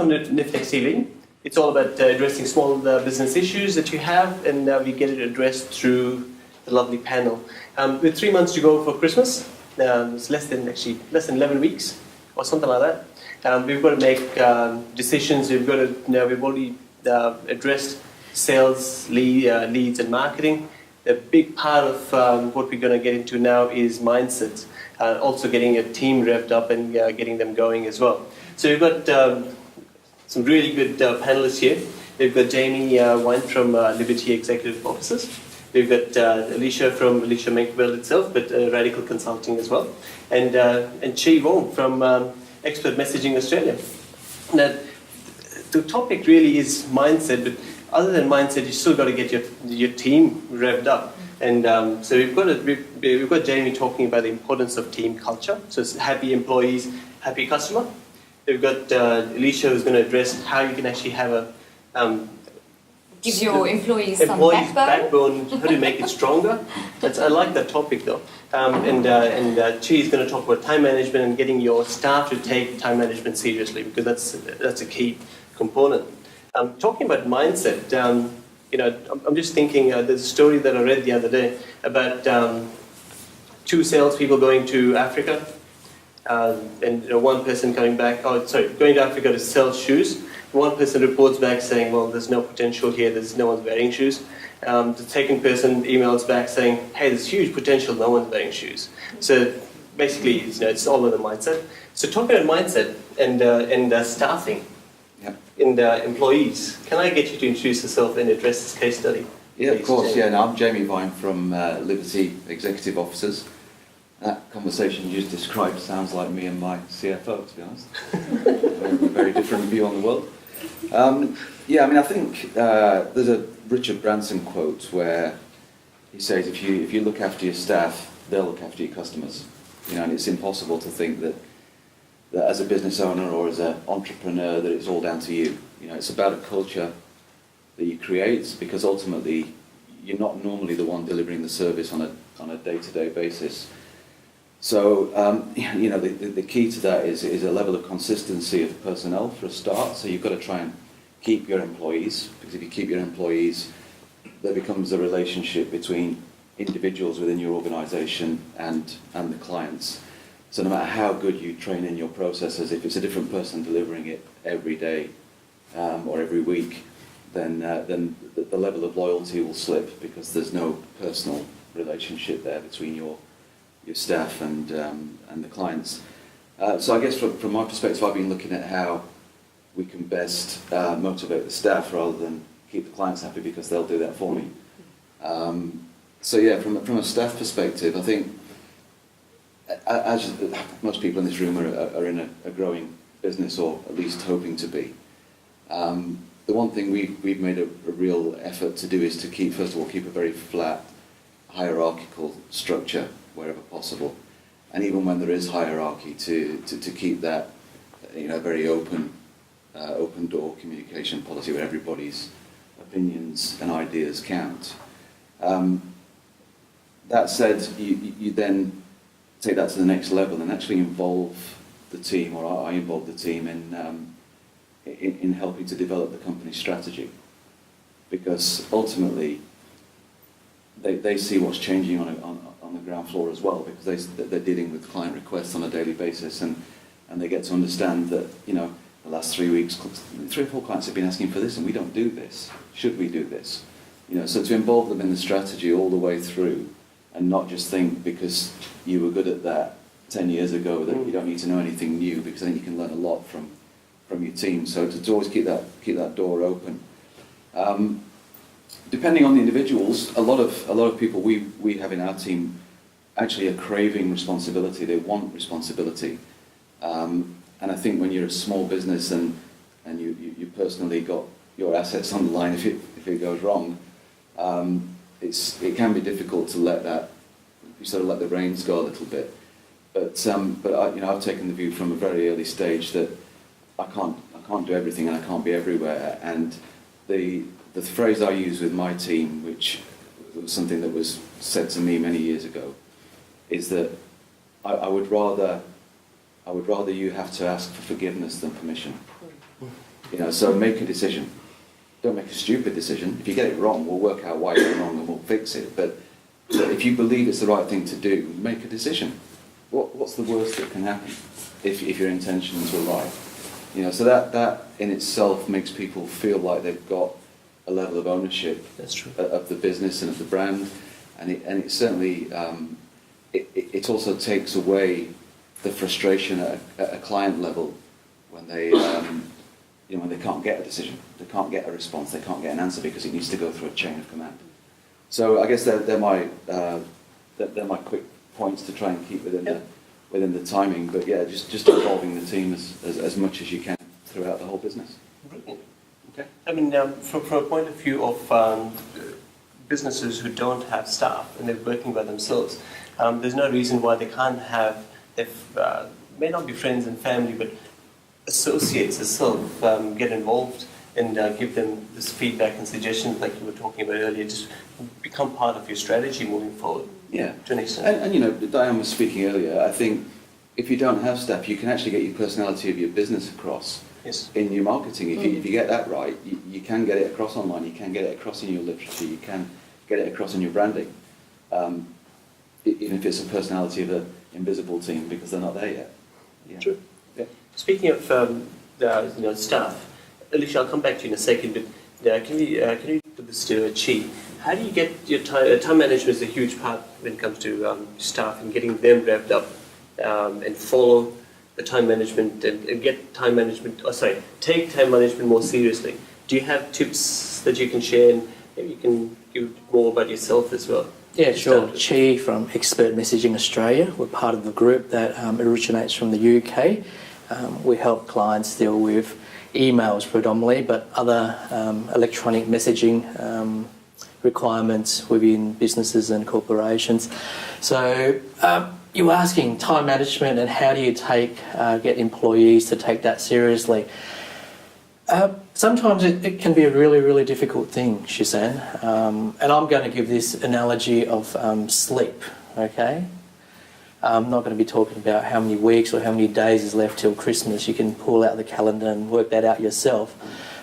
welcome to Nifnex TV. It's all about addressing small business issues that you have, and we get it addressed through the lovely panel. With 3 months to go for Christmas, it's less than 11 weeks or something like that. We've got to make decisions. We've already addressed sales, leads, and marketing. A big part of what we're going to get into now is mindset. Also getting a team revved up and getting them going as well. So we've got some really good panelists here. We've got Jamie Wine from Liberty Executive Offices. We've got Alicia from Alicia Mankveld itself, but Radical Consulting as well. And Chi Wong from Expert Messaging Australia. Now, the topic really is mindset, but other than mindset, you still got to get your team revved up. And so we've got Jamie talking about the importance of team culture. So it's happy employees, happy customer. We've got Alicia who's going to address how you can actually have a give your employees some backbone, how to make it stronger. I like that topic though. And Chi is going to talk about time management and getting your staff to take time management seriously, because that's a key component. Talking about mindset, I'm just thinking, there's a story that I read the other day about 2 salespeople going to Africa, and one person going to Africa to sell shoes. One person reports back saying, well, there's no potential here, no one's wearing shoes. The second person emails back saying, hey, there's huge potential, no one's wearing shoes. So basically, it's all in the mindset. So talking about mindset and staffing, and employees, can I get you to introduce yourself and address this case study? Yeah, of course. Jamie. Yeah, no, I'm Jamie Vine from Liberty Executive Officers. That conversation you just described sounds like me and my CFO, to be honest. Very different view on the world. I think there's a Richard Branson quote where he says, if you look after your staff, they'll look after your customers. And it's impossible to think that as a business owner or as an entrepreneur that it's all down to you. It's about a culture that you create, because ultimately you're not normally the one delivering the service on a day-to-day basis. So the key to that is a level of consistency of personnel for a start. So you've got to try and keep your employees, because if you keep your employees, there becomes a relationship between individuals within your organisation and the clients. So no matter how good you train in your processes, if it's a different person delivering it every day or every week, then the level of loyalty will slip, because there's no personal relationship there between your staff and the clients. So I guess from my perspective, I've been looking at how we can best motivate the staff rather than keep the clients happy, because they'll do that for me. From a staff perspective, I think, as most people in this room are in a growing business, or at least hoping to be, the one thing we've made a real effort to do is to keep a very flat hierarchical structure wherever possible, and even when there is hierarchy, to keep that very open door communication policy where everybody's opinions and ideas count. That said, you then take that to the next level and actually involve the team, or I involve the team in helping to develop the company's strategy, because ultimately they see what's changing on the ground floor as well, because they're dealing with client requests on a daily basis, and they get to understand that the last 3 weeks 3 or 4 clients have been asking for this and we don't do this. Should we do this? So to involve them in the strategy all the way through, and not just think because you were good at that 10 years ago that you don't need to know anything new, because I think you can learn a lot from your team. So to always keep that door open. Depending on the individuals, a lot of people we have in our team actually are craving responsibility. They want responsibility, and I think when you're a small business and you personally got your assets on the line, if it goes wrong, it can be difficult to let the reins go a little bit. But I've taken the view from a very early stage that I can't do everything and I can't be everywhere. And the phrase I use with my team, which was something that was said to me many years ago, is that I would rather you have to ask for forgiveness than permission. So make a decision. Don't make a stupid decision. If you get it wrong, we'll work out why you're wrong and we'll fix it. But if you believe it's the right thing to do, make a decision. What's the worst that can happen if your intentions were right? So that in itself makes people feel like they've got a level of ownership. That's true. Of the business and of the brand, and it certainly it also takes away the frustration at a client level when they when they can't get a decision, they can't get a response, they can't get an answer because it needs to go through a chain of command. So I guess they're my quick points to try and keep within the timing. But yeah, just involving the team as much as you can throughout the whole business. Brilliant. Okay. I mean, from a point of view of businesses who don't have staff and they're working by themselves, there's no reason why they can't have, may not be friends and family, but associates itself get involved and give them this feedback and suggestions like you were talking about earlier, just become part of your strategy moving forward. Yeah. To an extent. And Diane was speaking earlier, I think if you don't have staff, you can actually get your personality of your business across. Yes. In your marketing. If you get that right, you can get it across online, you can get it across in your literature, you can get it across in your branding, even if it's a personality of an invisible team because they're not there yet. Yeah. True. Yeah. Speaking of staff, Alicia, I'll come back to you in a second, but can you put this to Chi? How do you get your time management is a huge part when it comes to staff and getting them revved up and follow the time management and get time management, take time management more seriously. Do you have tips that you can share, and maybe you can give more about yourself as well? Yeah, sure. Chi from Expert Messaging Australia. We're part of the group that originates from the UK. We help clients deal with emails predominantly, but other electronic messaging requirements within businesses and corporations. So you were asking time management and how do you get employees to take that seriously. Sometimes it can be a really, really difficult thing, Shizan. And I'm going to give this analogy of sleep, okay? I'm not going to be talking about how many weeks or how many days is left till Christmas. You can pull out the calendar and work that out yourself.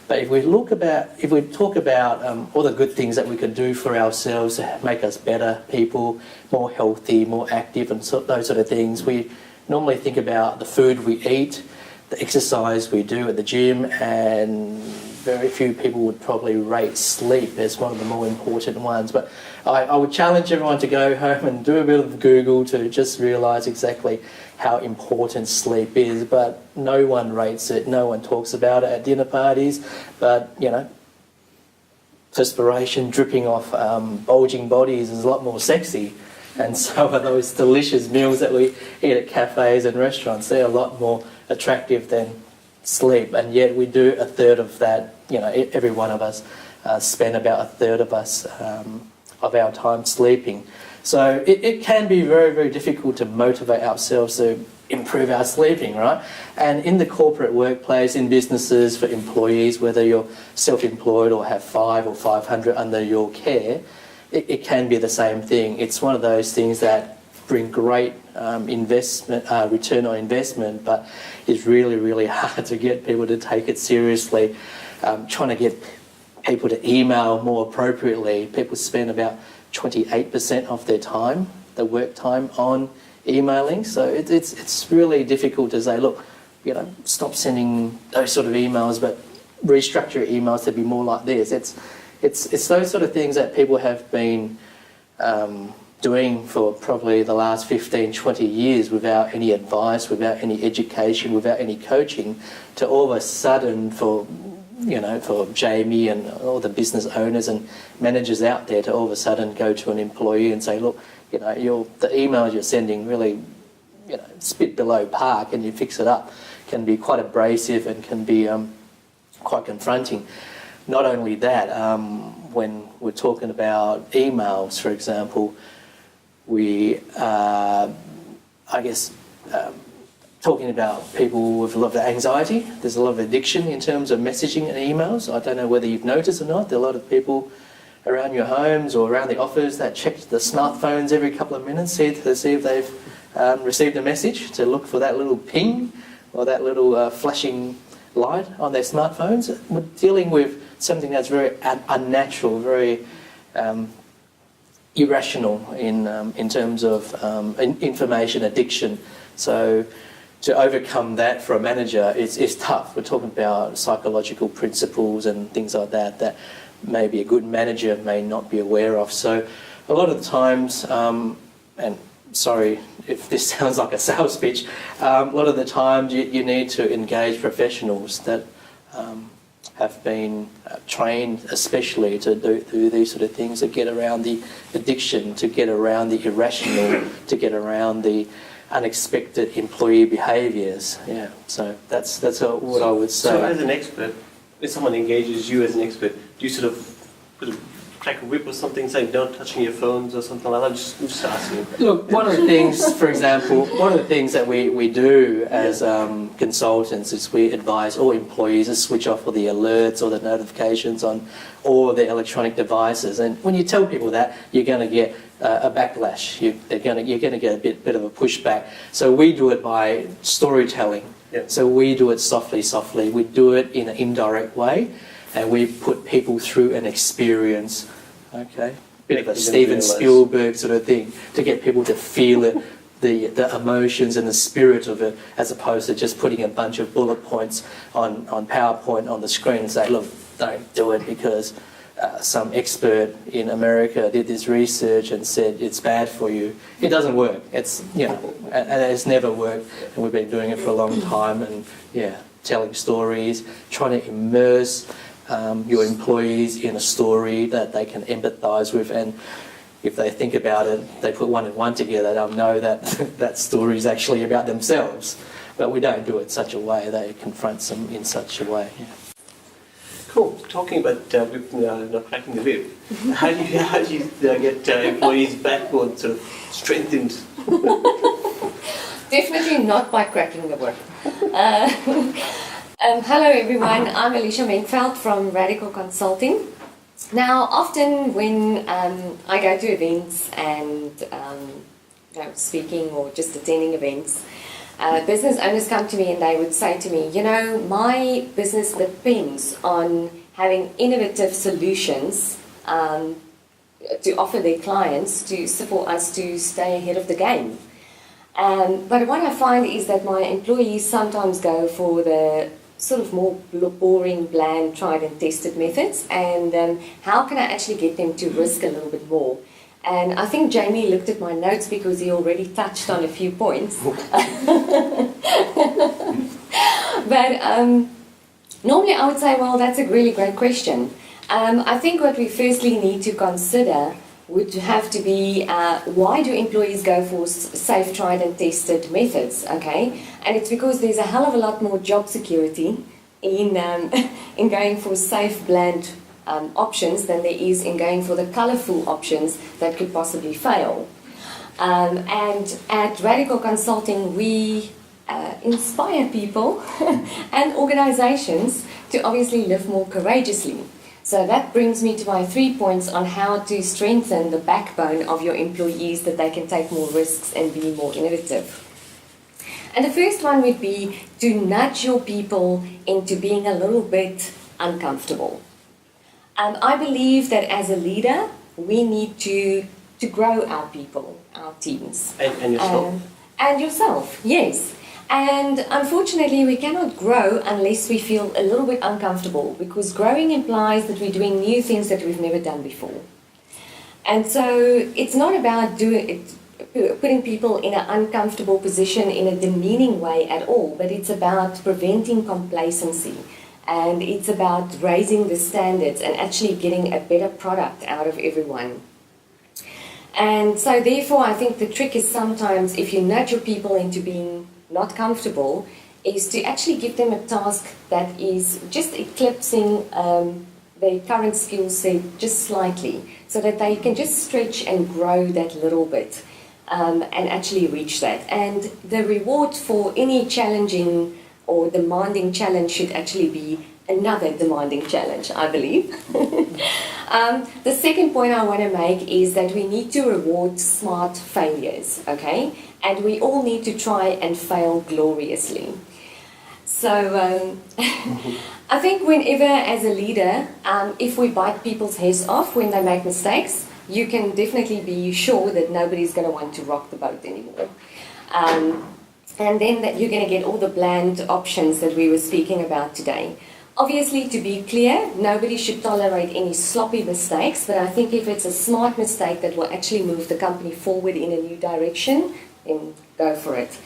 But if we talk about all the good things that we could do for ourselves to make us better people, more healthy, more active, and those sort of things, we normally think about the food we eat, the exercise we do at the gym, and very few people would probably rate sleep as one of the more important ones. But I would challenge everyone to go home and do a bit of Google to just realise exactly how important sleep is. But no one rates it, no one talks about it at dinner parties. But, perspiration dripping off bulging bodies is a lot more sexy. And so are those delicious meals that we eat at cafes and restaurants. They're a lot more attractive than sleep, and yet we do a third of that. Every one of us spend about a third of our time sleeping. So it can be very, very difficult to motivate ourselves to improve our sleeping, right? And in the corporate workplace, in businesses for employees, whether you're self-employed or have 5 or 500 under your care, it can be the same thing. It's one of those things that bring great return on investment, but it's really, really hard to get people to take it seriously. Trying to get people to email more appropriately. People spend about 28% of their time, the work time, on emailing. So it's really difficult to say, look, stop sending those sort of emails, but restructure your emails to be more like this. It's those sort of things that people have been doing for probably the last 15, 20 years without any advice, without any education, without any coaching, to all of a sudden for Jamie and all the business owners and managers out there to all of a sudden go to an employee and say, look, the emails you're sending really, spit below par, can you fix it up? Can be quite abrasive and can be quite confronting. Not only that, when we're talking about emails, for example, we talking about people with a lot of anxiety. There's a lot of addiction in terms of messaging and emails. I don't know whether you've noticed or not. There are a lot of people around your homes or around the office that check the smartphones every couple of minutes to see if they've received a message, to look for that little ping or that little flashing light on their smartphones. We're dealing with something that's very unnatural, very irrational in terms of information addiction. So to overcome that for a manager is tough. We're talking about psychological principles and things like that maybe a good manager may not be aware of. So a lot of the times, and sorry if this sounds like a sales pitch, a lot of the times you need to engage professionals that have been trained especially to do these sort of things, to get around the addiction, to get around the irrational, to get around the unexpected employee behaviours. Yeah, so that's what I would say. So as an expert, if someone engages you as an expert, do you sort of crack a whip or something, saying don't touching your phones or something like that? I'm just asking. Look, one of the things, for example, one of the things that we do as consultants is we advise all employees to switch off all the alerts or the notifications on all the electronic devices. And when you tell people that, you're going to get a backlash. You're going to get a bit of a pushback. So we do it by storytelling. Yeah. So we do it softly. We do it in an indirect way. And we put people through an experience, okay? Bit of a Steven Spielberg sort of thing, to get people to feel it, the emotions and the spirit of it, as opposed to just putting a bunch of bullet points on PowerPoint on the screen and say, look, don't do it because some expert in America did this research and said it's bad for you. It doesn't work. It's, you know, and it's never worked. And we've been doing it for a long time, and yeah, telling stories, trying to immerse your employees in a story that they can empathise with, and if they think about it, they put one and one together, they'll know that that story is actually about themselves. But we don't do it in such a way that it confronts them in such a way. Yeah. Cool. Talking about not cracking the whip, how do you get employees' backbone sort of strengthened? Definitely not by cracking the whip. Hello everyone, I'm Alicia Menkveld from Radical Consulting. Now, often when I go to events and speaking or just attending events, business owners come to me and they would say to me, you know, my business depends on having innovative solutions to offer their clients for us to stay ahead of the game. But what I find is that my employees sometimes go for the sort of more boring, bland, tried and tested methods, and how can I actually get them to risk a little bit more? And I think Jamie looked at my notes because he already touched on a few points. But normally I would say, well, that's a really great question. I think what we firstly need to consider would have to be why do employees go for safe, tried and tested methods, okay? And it's because there's a hell of a lot more job security in going for safe, bland options than there is in going for the colourful options that could possibly fail. And at Radical Consulting, we inspire people and organisations to obviously live more courageously. So that brings me to my 3 points on how to strengthen the backbone of your employees that they can take more risks and be more innovative. And the first one would be to nudge your people into being a little bit uncomfortable. I believe that as a leader, we need to grow our people, our teams. And yourself? And yourself, yes. And unfortunately, we cannot grow unless we feel a little bit uncomfortable, because growing implies that we're doing new things that we've never done before. And so it's not about putting people in an uncomfortable position in a demeaning way at all, but it's about preventing complacency. And it's about raising the standards and actually getting a better product out of everyone. And so therefore, I think the trick is sometimes, if you nudge your people into being not comfortable, is to actually give them a task that is just eclipsing their current skill set just slightly, so that they can just stretch and grow that little bit and actually reach that. And the reward for any challenging or demanding challenge should actually be another demanding challenge, I believe. The second point I want to make is that we need to reward smart failures, okay? And we all need to try and fail gloriously. So I think whenever, as a leader, if we bite people's heads off when they make mistakes, you can definitely be sure that nobody's going to want to rock the boat anymore. And then that you're going to get all the bland options that we were speaking about today. Obviously, to be clear, nobody should tolerate any sloppy mistakes, but I think if it's a smart mistake that will actually move the company forward in a new direction, then go for it.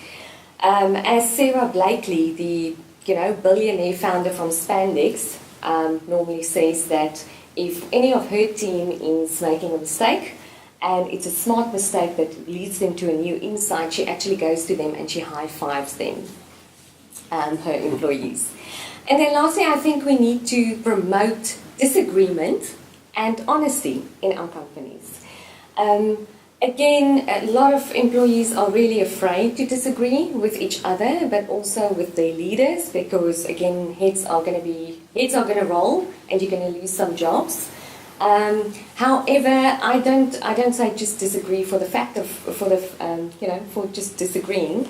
As Sarah Blakely, the billionaire founder from Spandex, normally says that if any of her team is making a mistake, and it's a smart mistake that leads them to a new insight, she actually goes to them and she high-fives them, her employees. And then lastly, I think we need to promote disagreement and honesty in our companies. Again, a lot of employees are really afraid to disagree with each other, but also with their leaders, because again, heads are going to roll, and you're going to lose some jobs. However, I don't say just disagree for the fact of for just disagreeing.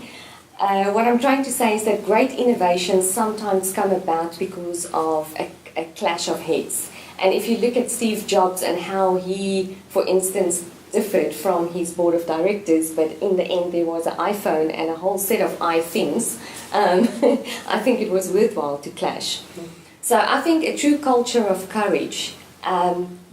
What I'm trying to say is that great innovations sometimes come about because of a clash of heads. And if you look at Steve Jobs and how he, for instance, differed from his board of directors, but in the end there was an iPhone and a whole set of iThings, I think it was worthwhile to clash. So I think a true culture of courage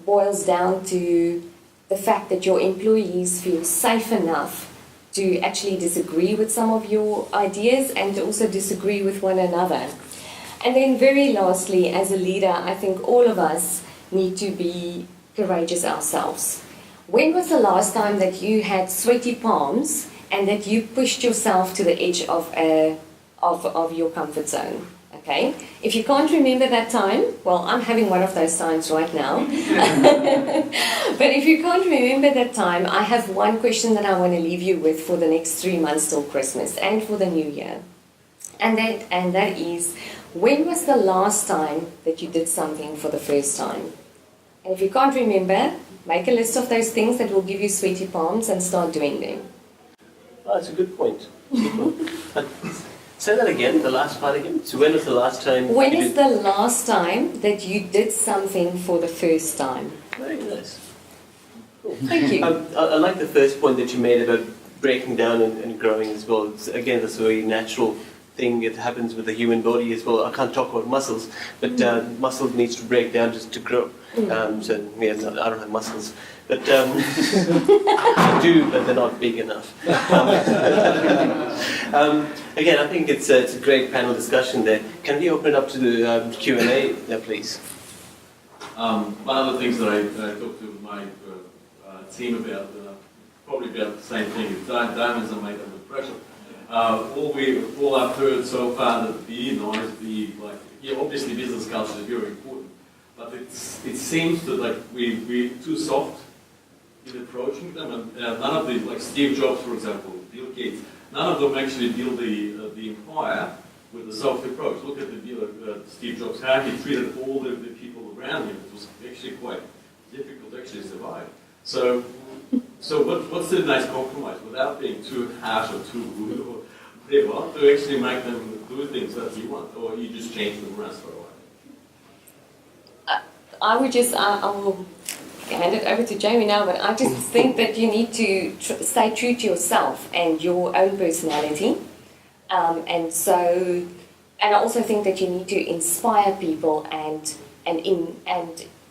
boils down to the fact that your employees feel safe enough to actually disagree with some of your ideas and to also disagree with one another. And then very lastly, as a leader, I think all of us need to be courageous ourselves. When was the last time that you had sweaty palms and that you pushed yourself to the edge of your comfort zone? Okay? If you can't remember that time, well, I'm having one of those times right now. But if you can't remember that time, I have one question that I want to leave you with for the next 3 months till Christmas and for the new year. And that is, when was the last time that you did something for the first time? And if you can't remember, make a list of those things that will give you sweaty palms and start doing them. Oh, that's a good point. Say that again, the last part again. So when was the last time? When is the last time that you did something for the first time? Very nice. Cool. Thank you. I like the first point that you made about breaking down and growing as well. Again, that's a very natural thing. It happens with the human body as well. I can't talk about muscles, but muscles needs to break down just to grow. So yeah, no, I don't have muscles, but I do, but they're not big enough. Again, I think it's a great panel discussion there. Can we open it up to the Q&A now, please? One of the things that I talked to my team about, probably about the same thing, is diamonds are made under pressure. All I've heard so far that be nice, obviously business culture is very important, but it seems that we're too soft in approaching them, and none of these, like Steve Jobs, for example, Bill Gates, none of them actually built the empire with a soft approach. Look at Steve Jobs, how he treated all the people around him. It was actually quite difficult to actually survive. So what's the nice compromise without being too harsh or too rude or whatever to actually make them do things that you want, or you just change them around straight away? I will hand it over to Jamie now, but I just think that you need to stay true to yourself and your own personality. And I also think that you need to inspire people and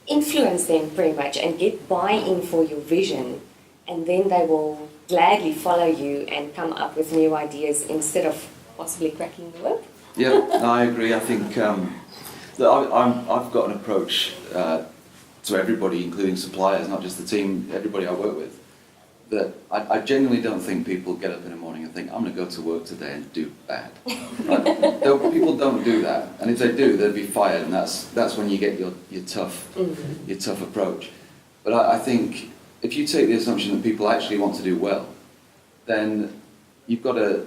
influence them pretty much and get buy-in for your vision, and then they will gladly follow you and come up with new ideas instead of possibly cracking the whip. Yeah, I agree. I think I've got an approach to everybody, including suppliers, not just the team, everybody I work with, that I genuinely don't think people get up in the morning and think, I'm going to go to work today and do bad. People don't do that, and if they do, they'll be fired, and that's when you get your tough approach. But I think if you take the assumption that people actually want to do well, then you've got to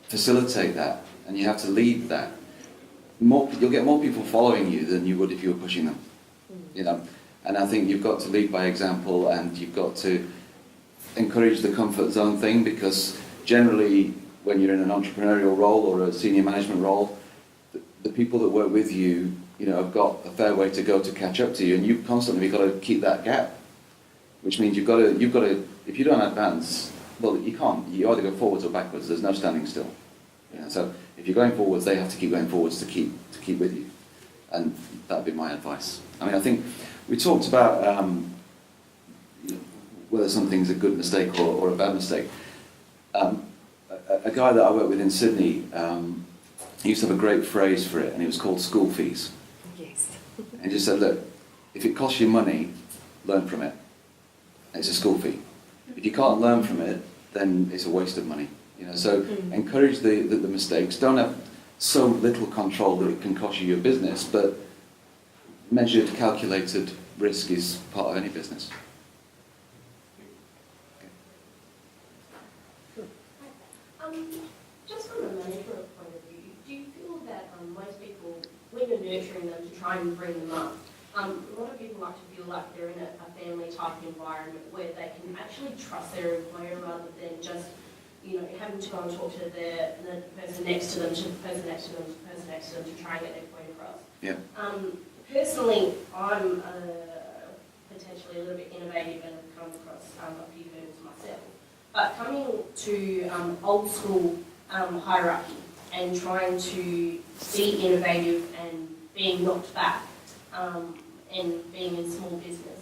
facilitate that, and you have to lead that. You'll get more people following you than you would if you were pushing them, And I think you've got to lead by example, and you've got to encourage the comfort zone thing, because generally when you're in an entrepreneurial role or a senior management role, the people that work with you, have got a fair way to go to catch up to you, and you've constantly got to keep that gap, which means you've got to, if you don't advance, well, you can't. You either go forwards or backwards. There's no standing still. So if you're going forwards, they have to keep going forwards to keep with you, and that'd be my advice. I mean, I think we talked about whether something's a good mistake or a bad mistake. A guy that I work with in Sydney, he used to have a great phrase for it, and it was called school fees. Yes. And he just said, look, if it costs you money, learn from it. It's a school fee. If you can't learn from it, then it's a waste of money. So encourage the mistakes. Don't have so little control that it can cost you your business, but measured, calculated risk is part of any business. Just from a management point of view, do you feel that most people, when you're nurturing them to try and bring them up, a lot of people like to feel like they're in a family type environment where they can actually trust their employer rather than just, having to go and talk to the person next to them, to the person next to them, to the person next to them to try and get their point across. Yeah. Personally, I'm potentially a little bit innovative and have come across a few hurdles myself. But coming to old school hierarchy and trying to be innovative and being knocked back and being in small business,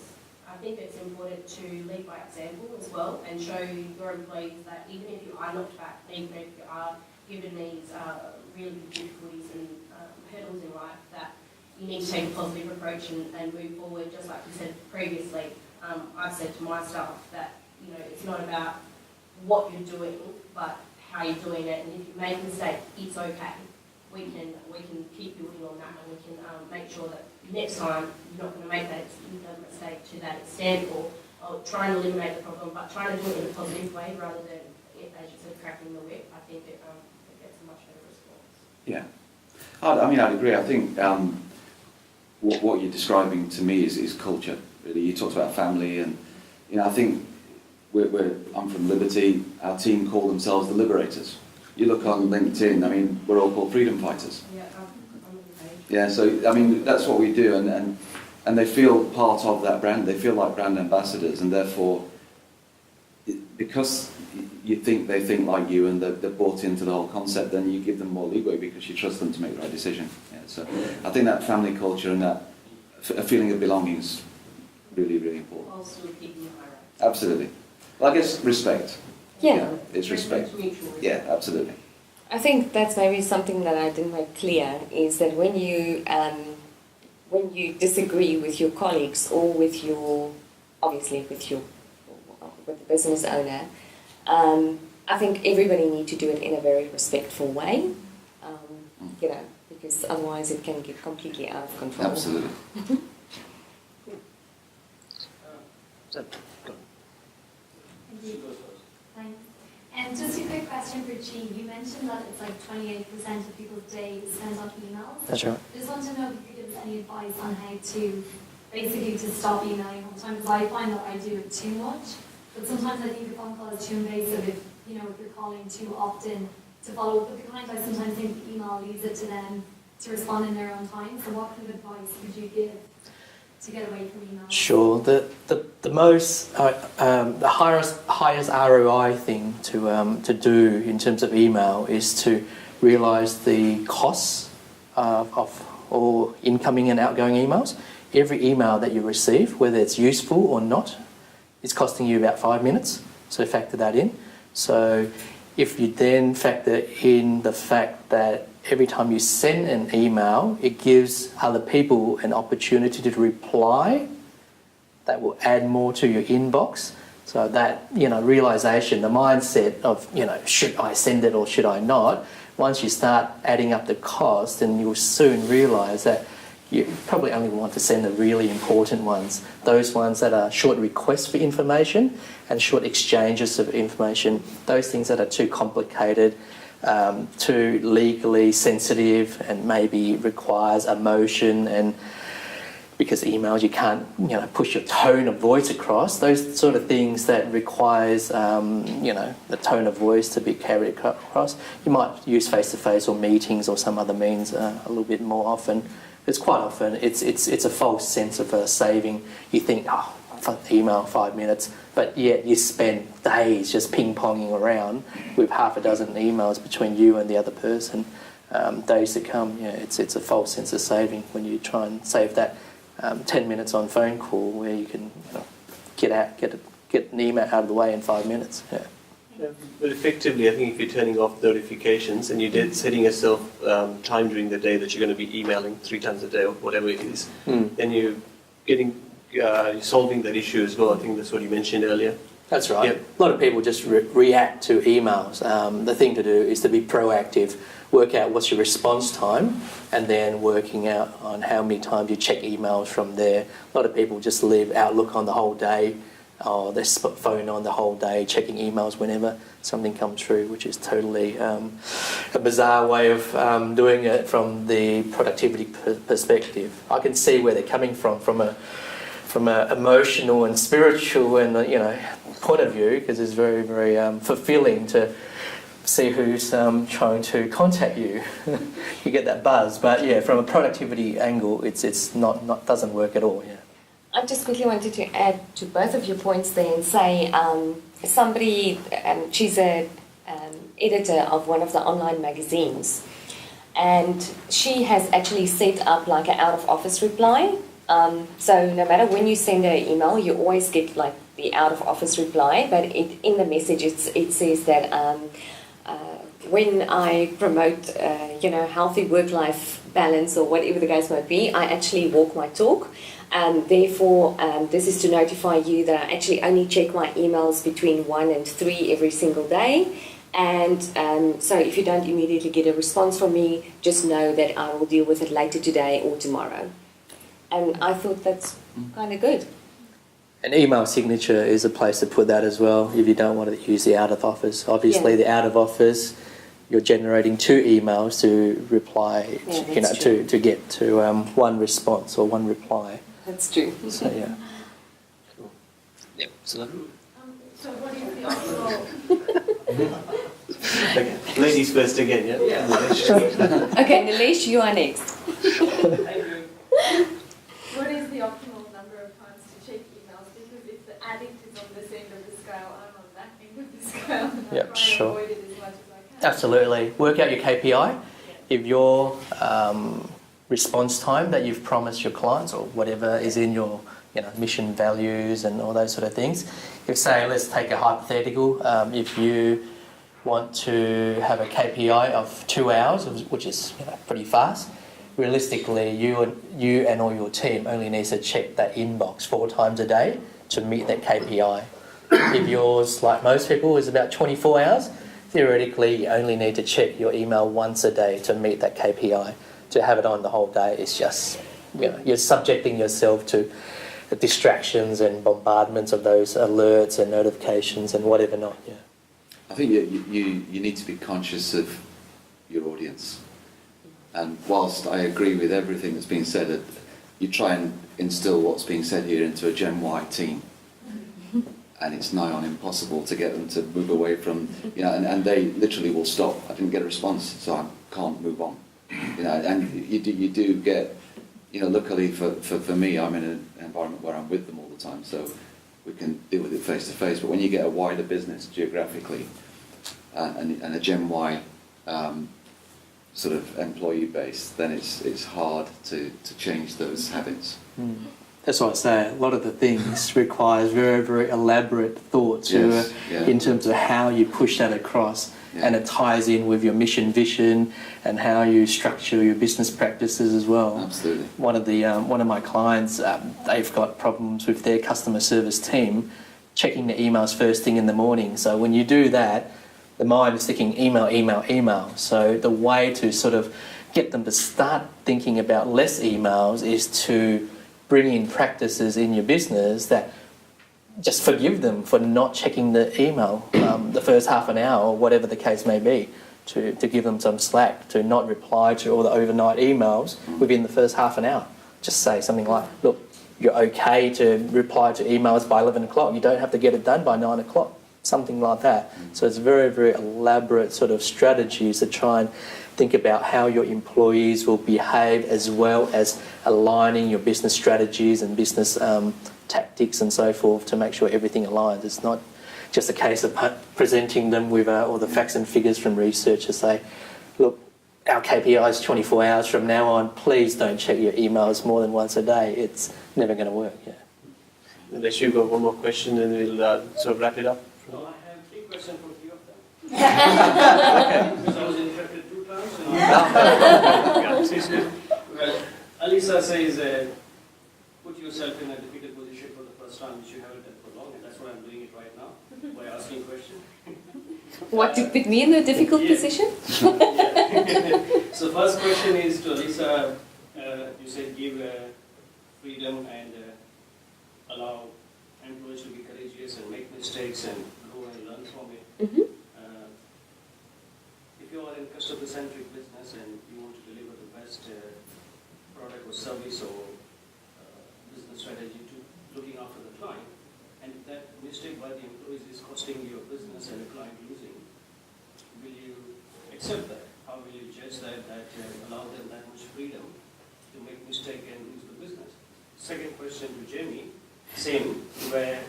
I think it's important to lead by example as well and show your employees that even if you are knocked back, even if you are given these really big difficulties and hurdles in life, that you need to take a positive approach and move forward. Just like you said previously, I've said to my staff that it's not about what you're doing, but how you're doing it. And if you make a mistake, it's okay. We can keep building on that, and we can make sure that next time you're not going to make that mistake to that extent, or try and eliminate the problem, but trying to do it in a positive way rather than, as you said, cracking the whip. I think it gets a much better response. Yeah. I'd agree. I think what you're describing to me is culture, really. You talked about family, and I think I'm from Liberty. Our team call themselves the Liberators. You look on LinkedIn, we're all called freedom fighters. Yeah, I'm on the page. Yeah, so that's what we do, and they feel part of that brand. They feel like brand ambassadors, and therefore, because they think like you, and they're bought into the whole concept, then you give them more leeway because you trust them to make the right decision. Yeah, so I think that family culture and that a feeling of belonging is really, really important. While still keeping the hierarchy. Absolutely. Well, I guess respect. Yeah. It's respect. Yeah, absolutely. I think that's maybe something that I didn't make clear, is that when you disagree with your colleagues or with the business owner, I think everybody needs to do it in a very respectful way, because otherwise it can get completely out of control. Absolutely. Thanks. And just a quick question for Chi. You mentioned that it's like 28% of people's day is spent on emails. That's right. I just want to know if you could give us any advice on how to basically to stop emailing all the time, because I find that I do it too much. But sometimes I think a phone call is too invasive if you're calling too often to follow up with the client. I sometimes think the email leaves it to them to respond in their own time. So what kind of advice would you give to get away from email? Sure. The most the highest ROI thing to do in terms of email is to realise the costs of all incoming and outgoing emails. Every email that you receive, whether it's useful or not, is costing you about 5 minutes. So factor that in. So if you then factor in the fact that every time you send an email, it gives other people an opportunity to reply, that will add more to your inbox. So that, realisation, the mindset of, should I send it or should I not, once you start adding up the cost, then you'll soon realise that you probably only want to send the really important ones, those ones that are short requests for information and short exchanges of information, those things that are too complicated, too legally sensitive and maybe requires emotion and because emails you can't push your tone of voice across. Those sort of things that requires the tone of voice to be carried across. You might use face-to-face or meetings or some other means a little bit more often. It's quite often it's a false sense of saving. You think, oh, email 5 minutes, but yet you spend days just ping-ponging around with half a dozen emails between you and the other person. Days to come, it's a false sense of saving when you try and save that 10 minutes on phone call where you can get an email out of the way in 5 minutes. Yeah. But effectively, I think if you're turning off notifications and you're setting yourself time during the day that you're going to be emailing 3 times a day or whatever it is, then you're solving that issue as well. I think that's what you mentioned earlier. That's right. Yep. A lot of people just react to emails. The thing to do is to be proactive, work out what's your response time, and then working out on how many times you check emails from there. A lot of people just leave Outlook on the whole day, or their phone on the whole day, checking emails whenever something comes through, which is totally a bizarre way of doing it from the productivity perspective. I can see where they're coming from a emotional and spiritual and point of view, because it's very, very fulfilling to see who's trying to contact you. You get that buzz, but yeah, from a productivity angle, it's not doesn't work at all. Yeah. I just quickly wanted to add to both of your points there and say somebody, she's a editor of one of the online magazines, and she has actually set up like an out of office reply. So no matter when you send her an email, you always get like the out of office reply, but in the message it says that when I promote healthy work-life balance or whatever the case might be, I actually walk my talk. And therefore, this is to notify you that I actually only check my emails between 1 and 3 every single day. And so if you don't immediately get a response from me, just know that I will deal with it later today or tomorrow. And I thought that's kind of good. An email signature is a place to put that as well if you don't want to use the out of office. Obviously, the out of office, you're generating 2 emails to reply, to get to one response or one reply. That's true. So yeah. Cool. Yep. So what is the optimal? okay. Ladies first again, yeah? Okay, Nilesh, you are next. What is the optimal number of times to check emails? Because if the addict is on this end of the scale, I'm on that end of the scale, and I'm trying to avoid it as much as I can. Absolutely. Work out your KPI. If your response time that you've promised your clients or whatever is in your mission values and all those sort of things. If say, let's take a hypothetical, if you want to have a KPI of 2 hours, which is pretty fast, realistically you and all your team only needs to check that inbox 4 times a day to meet that KPI. If yours, like most people, is about 24 hours, theoretically you only need to check your email once a day to meet that KPI. To have it on the whole day is just, you're subjecting yourself to the distractions and bombardments of those alerts and notifications and whatever not. Yeah. I think you need to be conscious of your audience. And whilst I agree with everything that's been said, you try and instill what's being said here into a Gen Y team. And it's nigh on impossible to get them to move away from, and they literally will stop. I didn't get a response, so I can't move on. And you do get, luckily for me, I'm in an environment where I'm with them all the time, so we can deal with it face to face. But when you get a wider business geographically and a Gen Y sort of employee base, then it's hard to change those habits. That's what I say. A lot of the things requires very, very elaborate thought in terms of how you push that across. Yeah. And it ties in with your mission, vision, and how you structure your business practices as well. Absolutely. One of my clients, they've got problems with their customer service team checking the emails first thing in the morning. So when you do that, the mind is thinking email. So the way to sort of get them to start thinking about less emails is to bring in practices in your business that just forgive them for not checking the email the first half an hour or whatever the case may be, to give them some slack, to not reply to all the overnight emails within the first half an hour. just say something like, look, you're okay to reply to emails by 11 o'clock. You don't have to get it done by 9 o'clock. Something like that. So it's very, very elaborate sort of strategies to try and think about how your employees will behave, as well as aligning your business strategies and business tactics and so forth to make sure everything aligns. It's not just a case of presenting them with all the facts and figures from research to say, look, our KPI is 24 hours from now on. Please don't check your emails more than once a day. It's never going to work. Yeah. Unless you've got one more question, and we'll sort of wrap it up. Well, I have 3 questions for 3 of them. Okay. Because I was interrupted 2 times. Well, Alisa says, put yourself in a difficult position for the first time, which you haven't done for long, and that's why I'm doing it right now, by asking questions. What, to put me in a difficult position? So first question is to Alisa. You said give freedom and allow employees to be courageous and make mistakes and grow and learn from it. If you are in customer-centric business and you want to deliver the best product or service or business strategy to looking after the client, and that mistake by the employees is costing your business and the client losing, will you accept that? How will you judge that, allow them that much freedom to make mistake and lose the business? Second question to Jamie, same, where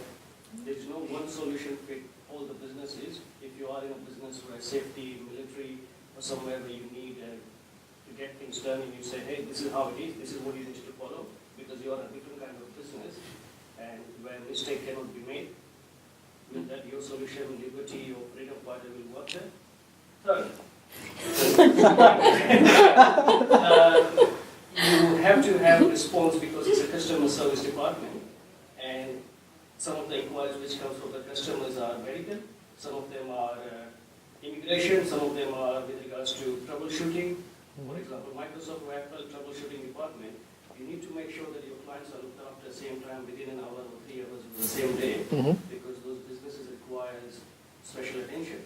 there is no one solution fit all the businesses. If you are in a business where safety, military, or somewhere where you need to get things done, and you say, hey, this is how it is, this is what you need to follow, because you are a different kind of business, and where mistake cannot be made, will that your solution, liberty or freedom fighter will work there? Third, you have to have a response because it's a customer service department, and some of the inquiries which comes from the customers are medical, some of them are immigration, some of them are with regards to troubleshooting. For example, Microsoft or Apple troubleshooting department, you need to make sure that your clients are looked after at the same time within an hour or 3 hours of the same day, because those businesses requires special attention.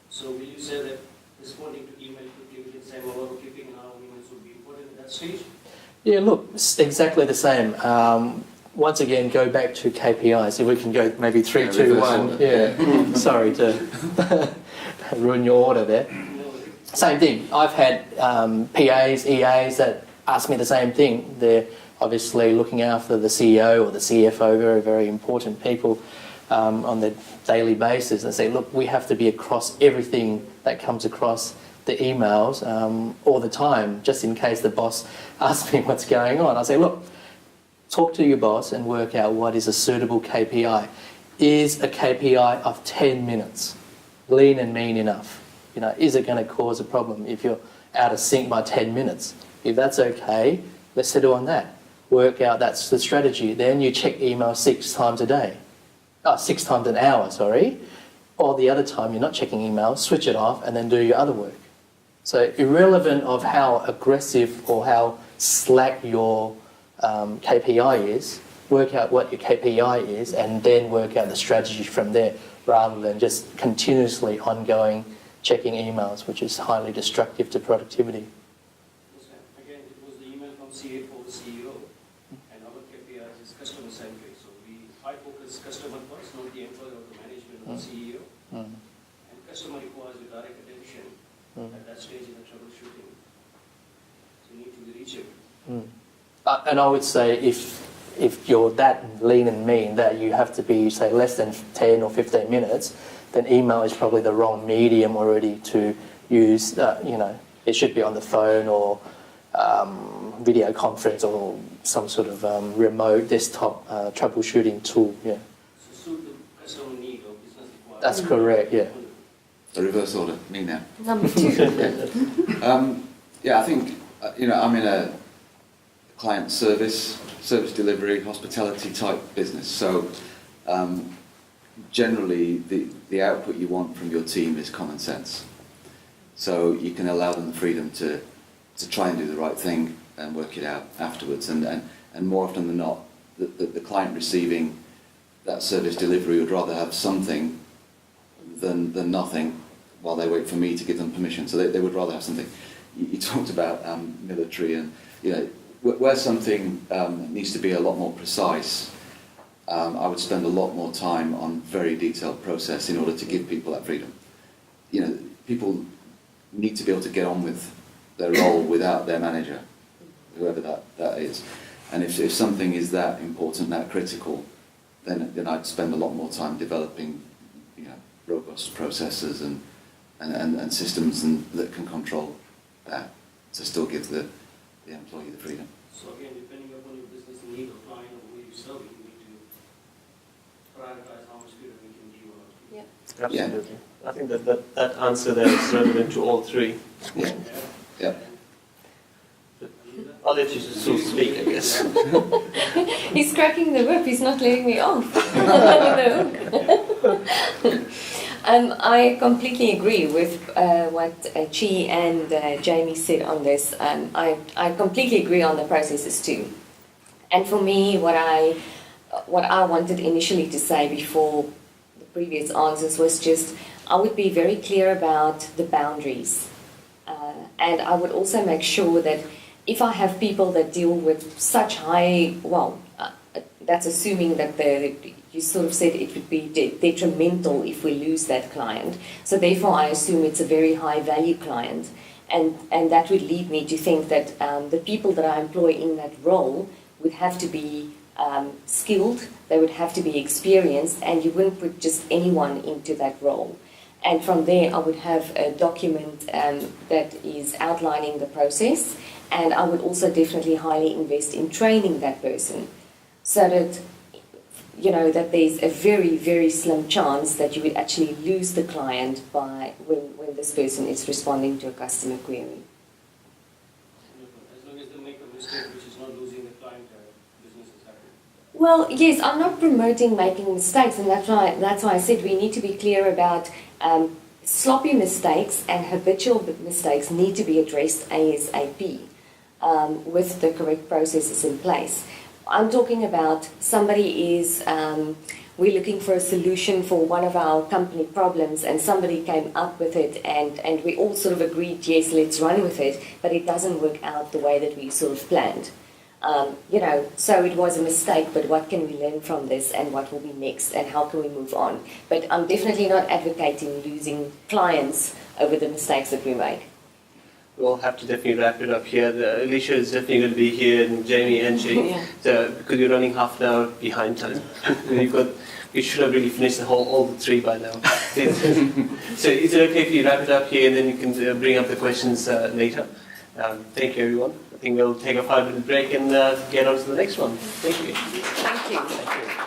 So will you say that responding to email quickly within the same hour or keeping an eye on emails would be important at that stage? Yeah, look, it's exactly the same. Once again, go back to KPIs. If we can go maybe 3, 2, 1. Yeah, sorry to ruin your order there. Same thing. I've had PAs, EAs that ask me the same thing. They're obviously looking after the CEO or the CFO, very, very important people on the daily basis, and say, look, we have to be across everything that comes across the emails all the time, just in case the boss asks me what's going on. I say, look, talk to your boss and work out what is a suitable KPI. Is a KPI of 10 minutes lean and mean enough? You know, is it going to cause a problem if you're out of sync by 10 minutes? If that's okay, let's settle on that. Work out that's the strategy. Then you check email 6 times a day. 6 times an hour, sorry. Or the other time you're not checking email, switch it off and then do your other work. So irrelevant of how aggressive or how slack your KPI is, work out what your KPI is and then work out the strategy from there, rather than just continuously ongoing checking emails, which is highly destructive to productivity. Again, it was the email from CFO, CEO, and our KPIs is customer centric. So I focus customer first, not the employee or the management or the CEO. And customer requires the direct attention at that stage in the troubleshooting. So you need to be reachable. And I would say if you're that lean and mean that you have to be, say, less than 10 or 15 minutes, then email is probably the wrong medium already to use. You know, it should be on the phone or video conference or some sort of remote desktop troubleshooting tool. Yeah. So suit the customer need or business requirement. That's correct. Yeah. The reverse order, me now. Number 2. Yeah, I think I'm in a client service delivery, hospitality type business. So generally, the output you want from your team is common sense. So you can allow them the freedom to try and do the right thing and work it out afterwards. And more often than not, the client receiving that service delivery would rather have something than nothing while they wait for me to give them permission. So they would rather have something. You talked about military and, where something needs to be a lot more precise, I would spend a lot more time on very detailed process in order to give people that freedom. You know, people need to be able to get on with their role without their manager, whoever that is. And if something is that important, that critical, then I'd spend a lot more time developing, you know, robust processes and systems that can control that to still give the employee the freedom. So again, depending upon your business need or client or who you serve, you need to prioritize how much freedom we can give or not give. Absolutely. I think that answer there is relevant to all three. Yeah. Yeah. I'll let you still speak, I guess. He's cracking the whip, he's not letting me off. I completely agree with what Chi and Jamie said on this. I completely agree on the processes too. And for me, what I wanted initially to say before the previous answers was just, I would be very clear about the boundaries. And I would also make sure that if I have people that deal with such high, that's assuming that you sort of said it would be detrimental if we lose that client. So therefore I assume it's a very high value client. And that would lead me to think that the people that I employ in that role would have to be skilled, they would have to be experienced, and you wouldn't put just anyone into that role. And from there I would have a document that is outlining the process, and I would also definitely highly invest in training that person so that, you know, that there's a very, very slim chance that you would actually lose the client when this person is responding to a customer query. As long as they make a mistake which is not losing the client, business is happy. Well, yes, I'm not promoting making mistakes, and that's why I said we need to be clear about sloppy mistakes and habitual mistakes need to be addressed ASAP with the correct processes in place. I'm talking about somebody is, we're looking for a solution for one of our company problems, and somebody came up with it, and we all sort of agreed, yes, let's run with it, but it doesn't work out the way that we sort of planned. You know, so it was a mistake, but what can we learn from this, and what will be next, and how can we move on? But I'm definitely not advocating losing clients over the mistakes that we make. We'll have to definitely wrap it up here. Alicia is definitely going to be here, and Jamie and Jay, Yeah. so, because you're running half an hour behind time. You should have really finished all the three by now. So is it okay if you wrap it up here, and then you can bring up the questions later? Thank you, everyone. I think we'll take a 5-minute break and get on to the next one. Thank you. Thank you. Thank you.